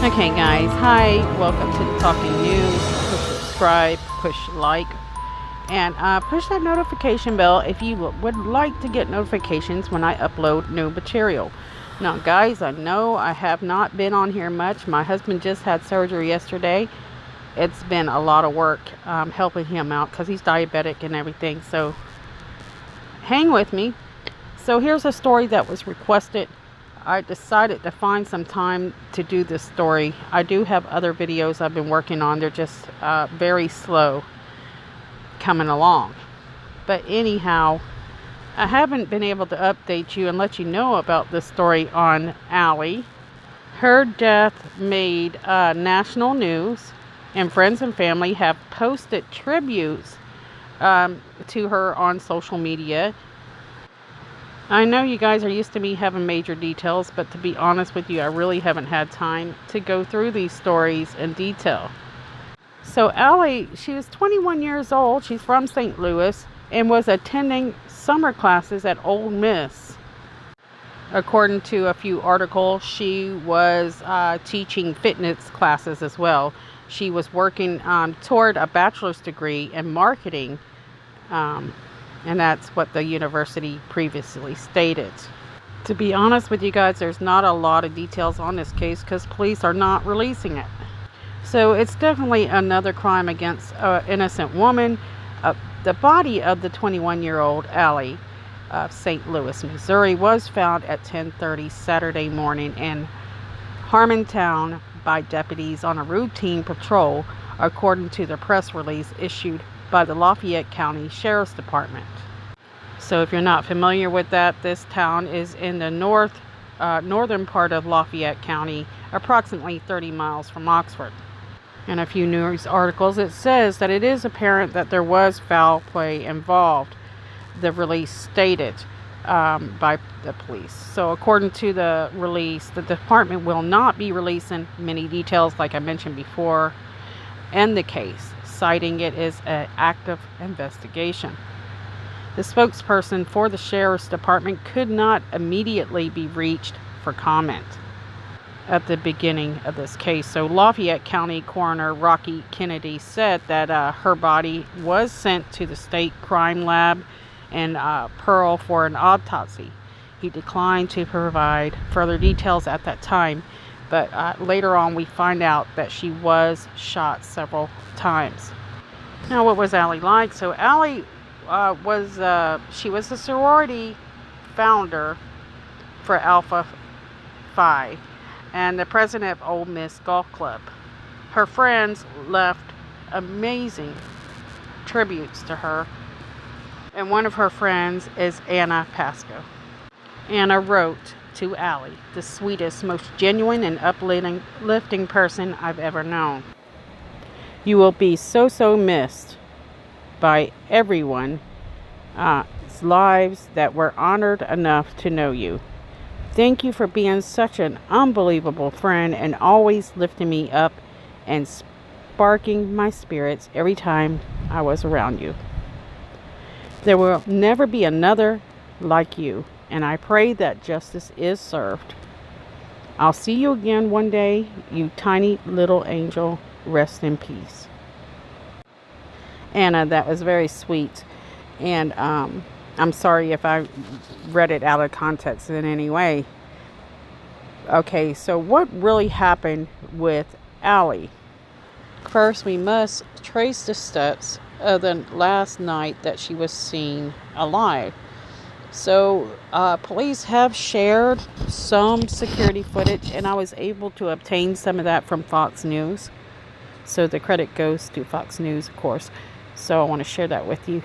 Okay guys, hi, welcome to the Talking News. Push subscribe, push like, and push that notification bell if you would like to get notifications when I upload new material. Now guys, I know I have not been on here much. My husband just had surgery yesterday. It's been a lot of work helping him out because he's diabetic and everything, so hang with me. So here's a story that was requested. I decided to find some time to do this story. I do have other videos I've been working on. They're just very slow coming along. But anyhow, I haven't been able to update you and let you know about this story on Allie. Her death made national news, and friends and family have posted tributes to her on social media. I know you guys are used to me having major details, but to be honest with you, I really haven't had time to go through these stories in detail. So Allie, she was 21 years old. She's from St. Louis and was attending summer classes at Ole Miss. According to a few articles, she was teaching fitness classes as well. She was working toward a bachelor's degree in marketing. And that's what the university previously stated. To be honest with you guys, there's not a lot of details on this case because police are not releasing it. So it's definitely another crime against an innocent woman. The body of the 21-year-old Allie of St. Louis, Missouri was found at 10:30 Saturday morning in Harmontown by deputies on a routine patrol, according to the press release issued by the Lafayette County Sheriff's Department. So if you're not familiar with that, this town is in the northern part of Lafayette County, approximately 30 miles from Oxford. In a few news articles, it says that it is apparent that there was foul play involved, the release stated by the police. So according to the release, the department will not be releasing many details, like I mentioned before, in the case, citing it as an active investigation. The spokesperson for the Sheriff's Department could not immediately be reached for comment at the beginning of this case. So Lafayette County Coroner Rocky Kennedy said that her body was sent to the state crime lab in Pearl for an autopsy. He declined to provide further details at that time, but later on we find out that she was shot several times. Now, what was Allie like? So Allie was a sorority founder for Alpha Phi and the president of Ole Miss Golf Club. Her friends left amazing tributes to her, and one of her friends is Anna Pasco. Anna wrote to Allie, "The sweetest, most genuine and uplifting person I've ever known. You will be so missed by everyone's lives that were honored enough to know you. Thank you for being such an unbelievable friend and always lifting me up and sparking my spirits every time I was around you. There will never be another like you, and I pray that justice is served. I'll see you again one day, you tiny little angel. Rest in peace." Anna, that was very sweet, and I'm sorry if I read it out of context in any way. Okay, so what really happened with Allie? First, we must trace the steps of the last night that she was seen alive. So police have shared some security footage, and I was able to obtain some of that from Fox News. So the credit goes to Fox News, of course. So I want to share that with you.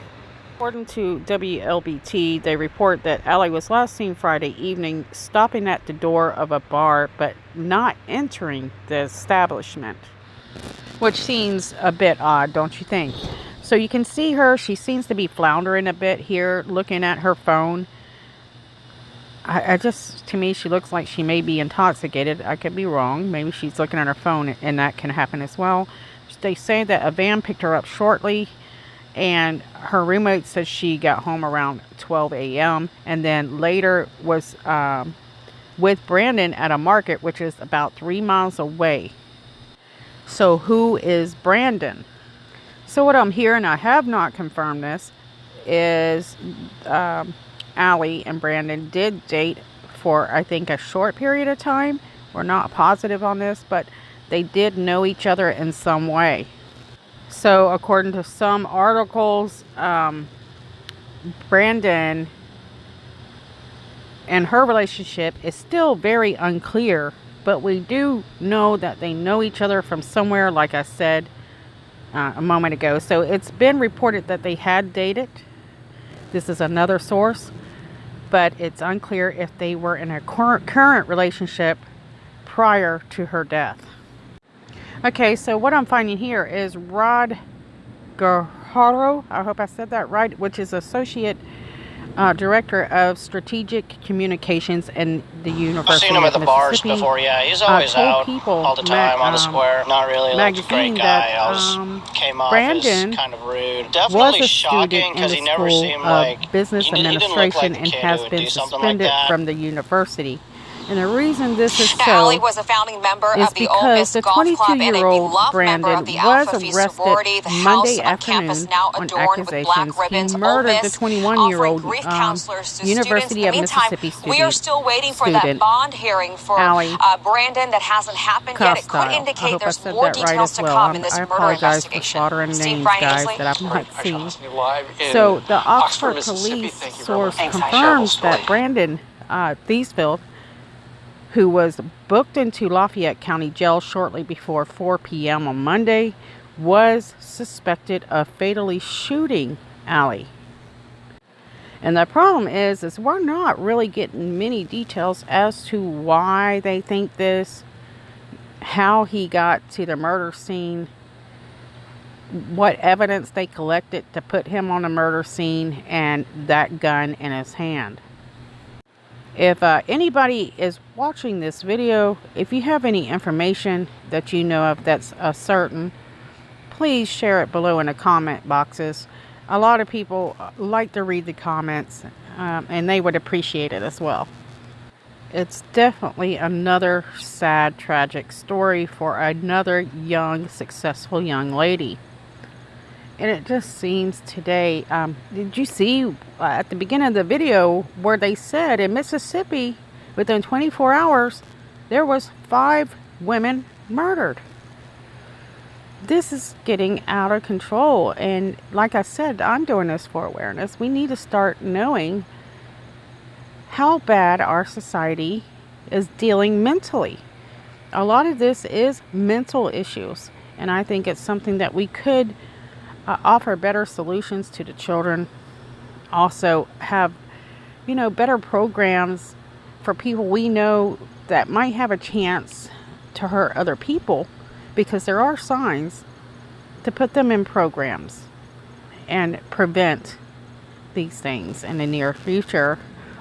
According to WLBT, they report that Allie was last seen Friday evening stopping at the door of a bar but not entering the establishment, which seems a bit odd, don't you think? So you can see her. She seems to be floundering a bit here, looking at her phone. To me, she looks like she may be intoxicated. I could be wrong. Maybe she's looking at her phone, and that can happen as well. They say that a van picked her up shortly, and her roommate says she got home around 12 a.m. and then later was with Brandon at a market which is about 3 miles away. So who is Brandon? So what I'm hearing, I have not confirmed this, is Allie and Brandon did date for, I think, a short period of time. We're not positive on this, but they did know each other in some way. So according to some articles, Brandon and her relationship is still very unclear, but we do know that they know each other from somewhere, like I said a moment ago. So it's been reported that they had dated. This is another source, but it's unclear if they were in a current relationship prior to her death. Okay, so what I'm finding here is Rod Guerrero, I hope I said that right, which is Associate Director of Strategic Communications in the University I've seen him of at the bars Mississippi. before, yeah. He's always out all the time on the square. Not really like a great guy. Came off Brandon as kind of rude. Definitely shocking because he never seemed like business administration and has been suspended from the university. And the reason this is so Allie was a founding member is of the Ole because Miss the Golf Club and a 22-year-old beloved member Brandon of the was Alpha Phi arrested sorority. The Monday house on campus afternoon now on adorned with black accusations ribbons. he Ole murdered the Miss 21-year-old offering grief counselors to University students. of In the meantime, Mississippi student. we are still waiting for that bond hearing for Brandon that hasn't happened yet. It could indicate there's more details to come in this murder investigation. For slaughtering Steve, names, Brian guys, Ainsley? that I've not seen. So the Oxford police source confirms that Brandon Thiesfeld, who was booked into Lafayette County Jail shortly before 4 p.m. on Monday, was suspected of fatally shooting Allie. And the problem is we're not really getting many details as to why they think this, how he got to the murder scene, what evidence they collected to put him on the murder scene, and that gun in his hand. If anybody is watching this video, if you have any information that you know of that's certain, please share it below in the comment boxes. A lot of people like to read the comments, and they would appreciate it as well. It's definitely another sad, tragic story for another young, successful young lady. And it just seems today, did you see at the beginning of the video where they said in Mississippi, within 24 hours, there was 5 women murdered. This is getting out of control. And like I said, I'm doing this for awareness. We need to start knowing how bad our society is dealing mentally. A lot of this is mental issues. And I think it's something that we could offer better solutions to the children. Also have, better programs for people we know that might have a chance to hurt other people, because there are signs to put them in programs and prevent these things in the near future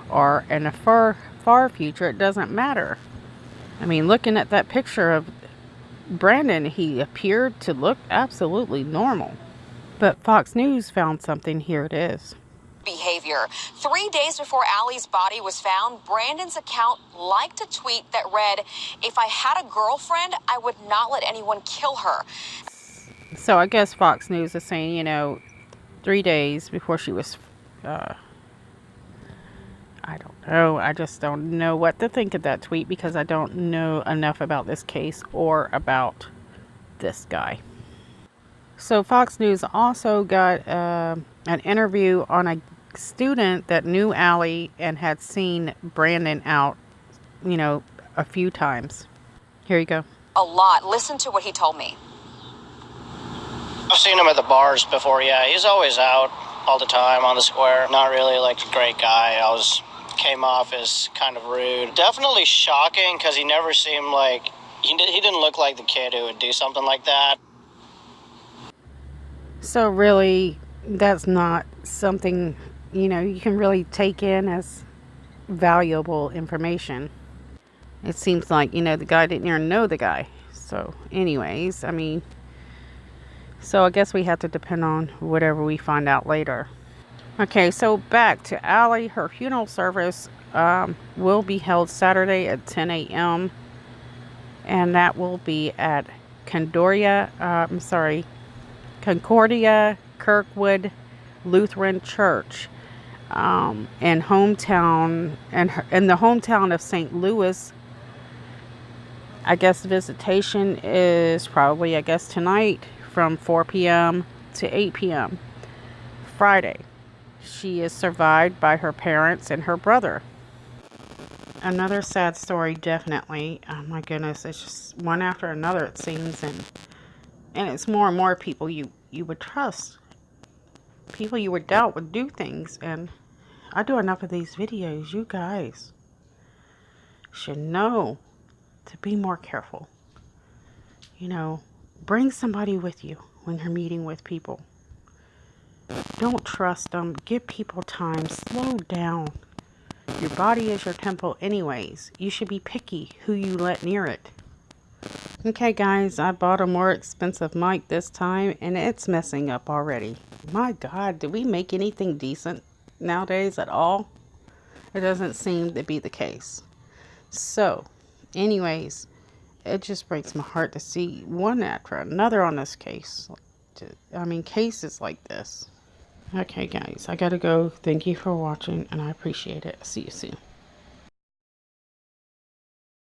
or in a far future. It doesn't matter. I mean, looking at that picture of Brandon, he appeared to look absolutely normal. But Fox News found something. Here it is. Behavior. 3 days before Allie's body was found, Brandon's account liked a tweet that read, "If I had a girlfriend, I would not let anyone kill her." So I guess Fox News is saying, 3 days before she was, I don't know. I just don't know what to think of that tweet, because I don't know enough about this case or about this guy. So Fox News also got an interview on a student that knew Allie and had seen Brandon out, a few times. Here you go. A lot. Listen to what he told me. I've seen him at the bars before, yeah. He's always out all the time on the square. Not really like a great guy. Came off as kind of rude. Definitely shocking because he never seemed like, he didn't look like the kid who would do something like that. So really, that's not something, you can really take in as valuable information. It seems like, the guy didn't even know the guy. So anyways, so I guess we have to depend on whatever we find out later. Okay, so back to Allie. Her funeral service will be held Saturday at 10 a.m. and that will be at Concordia Kirkwood Lutheran Church, in the hometown of St. Louis. I guess visitation is probably, tonight from 4 p.m. to 8 p.m. Friday. She is survived by her parents and her brother. Another sad story, definitely. Oh my goodness, it's just one after another, it seems, and it's more and more people you would trust. People you would doubt would do things, and I do enough of these videos. You guys should know to be more careful. Bring somebody with you when you're meeting with people. Don't trust them. Give people time. Slow down. Your body is your temple anyways. You should be picky who you let near it. Okay guys, I bought a more expensive mic this time and it's messing up already. My God, do we make anything decent nowadays at all? It doesn't seem to be the case. So, anyways, it just breaks my heart to see one after another on this case. Cases like this. Okay guys, I gotta go. Thank you for watching and I appreciate it. See you soon.